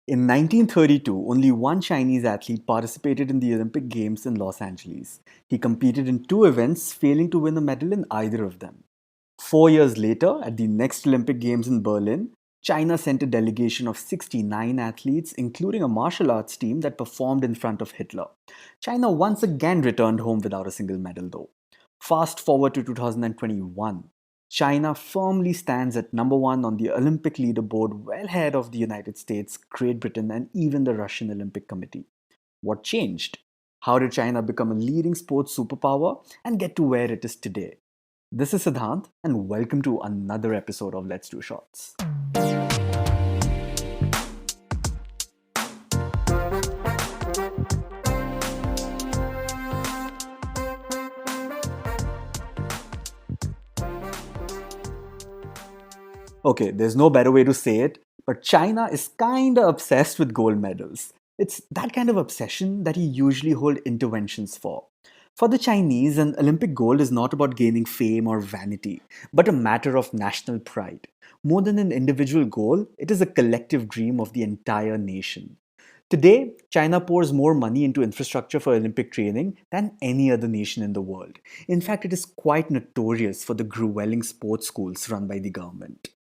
In 1932, only one Chinese athlete participated in the Olympic Games in Los Angeles. He competed in two events, failing to win a medal in either of them. 4 years later, at the next Olympic Games in Berlin, China sent a delegation of 69 athletes, including a martial arts team that performed in front of Hitler. China once again returned home without a single medal, though. Fast forward to 2021. China firmly stands at number one on the Olympic leaderboard, well ahead of the United States, Great Britain, and even the Russian Olympic Committee. What changed? How did China become a leading sports superpower and get to where it is today? This is Siddhant, and welcome to another episode of Let's Do Shots. Okay, there's no better way to say it, but China is kinda obsessed with gold medals. It's that kind of obsession that you usually hold interventions for. For the Chinese, an Olympic gold is not about gaining fame or vanity, but a matter of national pride. More than an individual goal, it is a collective dream of the entire nation. Today, China pours more money into infrastructure for Olympic training than any other nation in the world. In fact, it is quite notorious for the grueling sports schools run by the government.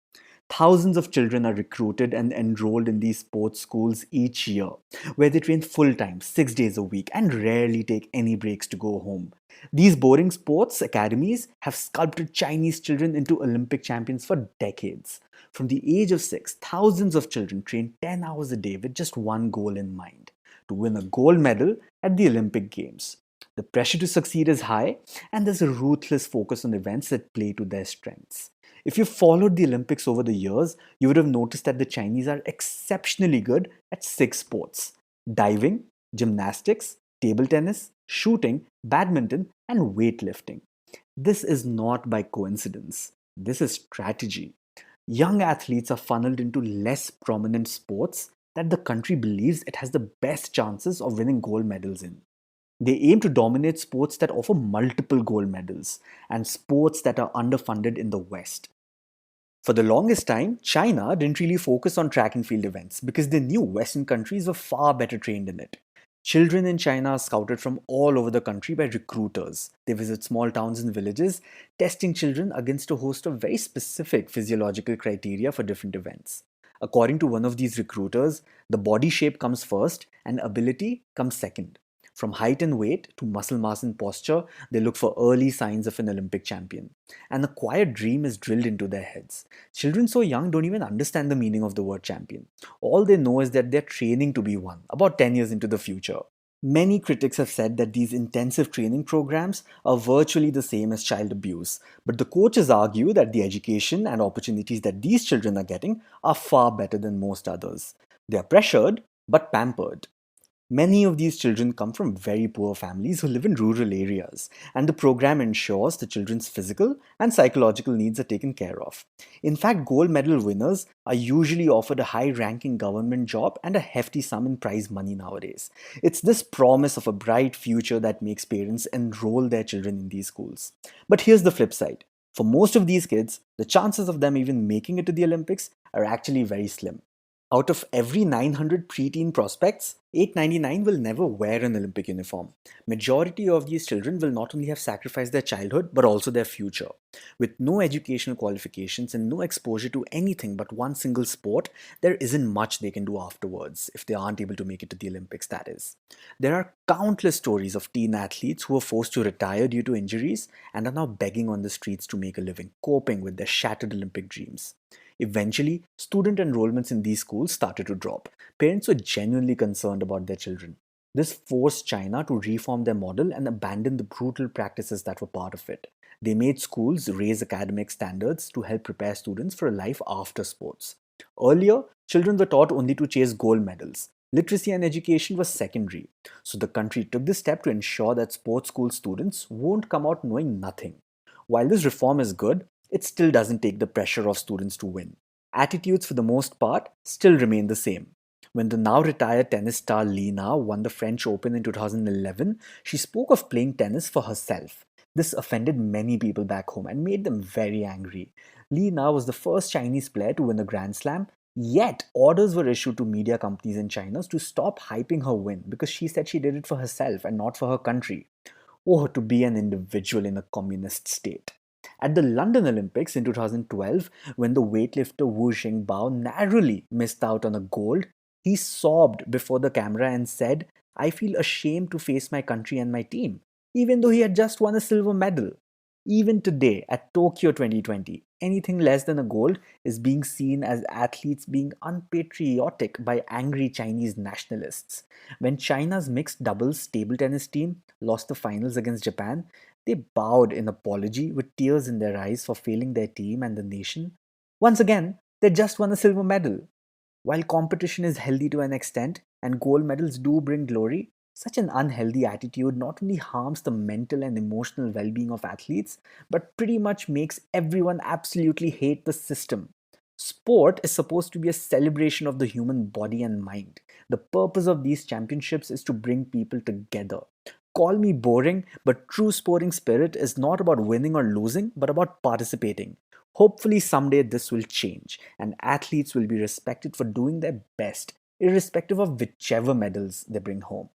Thousands of children are recruited and enrolled in these sports schools each year, where they train full time, 6 days a week, and rarely take any breaks to go home. These boring sports academies have sculpted Chinese children into Olympic champions for decades. From the age of 6, thousands of children train 10 hours a day with just one goal in mind: to win a gold medal at the Olympic Games. The pressure to succeed is high, and there's a ruthless focus on events that play to their strengths. If you've followed the Olympics over the years, you would have noticed that the Chinese are exceptionally good at six sports: diving, gymnastics, table tennis, shooting, badminton, and weightlifting. This is not by coincidence. This is strategy. Young athletes are funneled into less prominent sports that the country believes it has the best chances of winning gold medals in. They aim to dominate sports that offer multiple gold medals and sports that are underfunded in the West. For the longest time, China didn't really focus on track and field events because they knew Western countries were far better trained in it. Children in China are scouted from all over the country by recruiters. They visit small towns and villages, testing children against a host of very specific physiological criteria for different events. According to one of these recruiters, the body shape comes first and ability comes second. From height and weight to muscle mass and posture, they look for early signs of an Olympic champion. And a quiet dream is drilled into their heads. Children so young don't even understand the meaning of the word champion. All they know is that they're training to be one, about 10 years into the future. Many critics have said that these intensive training programs are virtually the same as child abuse, but the coaches argue that the education and opportunities that these children are getting are far better than most others. They are pressured, but pampered. Many of these children come from very poor families who live in rural areas, and the program ensures the children's physical and psychological needs are taken care of. In fact, gold medal winners are usually offered a high ranking government job and a hefty sum in prize money nowadays. It's this promise of a bright future that makes parents enroll their children in these schools. But here's the flip side: for most of these kids, the chances of them even making it to the Olympics are actually very slim. Out of every 900 preteen prospects, 899 will never wear an Olympic uniform. Majority of these children will not only have sacrificed their childhood but also their future. With no educational qualifications and no exposure to anything but one single sport, there isn't much they can do afterwards if they aren't able to make it to the Olympics, that is. There are countless stories of teen athletes who were forced to retire due to injuries and are now begging on the streets to make a living, coping with their shattered Olympic dreams. Eventually, student enrollments in these schools started to drop. Parents were genuinely concerned about their children. This forced China to reform their model and abandon the brutal practices that were part of it. They made schools raise academic standards to help prepare students for a life after sports. Earlier, children were taught only to chase gold medals. Literacy and education was secondary. So the country took this step to ensure that sports school students won't come out knowing nothing. While this reform is good, it still doesn't take the pressure off students to win. Attitudes, for the most part, still remain the same. When the now retired tennis star Li Na won the French Open in 2011, she spoke of playing tennis for herself. This offended many people back home and made them very angry. Li Na was the first Chinese player to win a Grand Slam, Yet, orders were issued to media companies in China to stop hyping her win because she said she did it for herself and not for her country. Oh, to be an individual in a communist state. At the London Olympics in 2012, when the weightlifter Wu Xingbao narrowly missed out on a gold, he sobbed before the camera and said, I feel ashamed to face my country and my team, even though he had just won a silver medal. Even today, at Tokyo 2020, anything less than a gold is being seen as athletes being unpatriotic by angry Chinese nationalists. When China's mixed doubles table tennis team lost the finals against Japan, they bowed in apology with tears in their eyes for failing their team and the nation. Once again, they just won a silver medal. While competition is healthy to an extent and gold medals do bring glory, such an unhealthy attitude not only harms the mental and emotional well being of athletes, but pretty much makes everyone absolutely hate the system. Sport is supposed to be a celebration of the human body and mind. The purpose of these championships is to bring people together. Call me boring, but true sporting spirit is not about winning or losing, but about participating. Hopefully, someday this will change and athletes will be respected for doing their best, irrespective of whichever medals they bring home.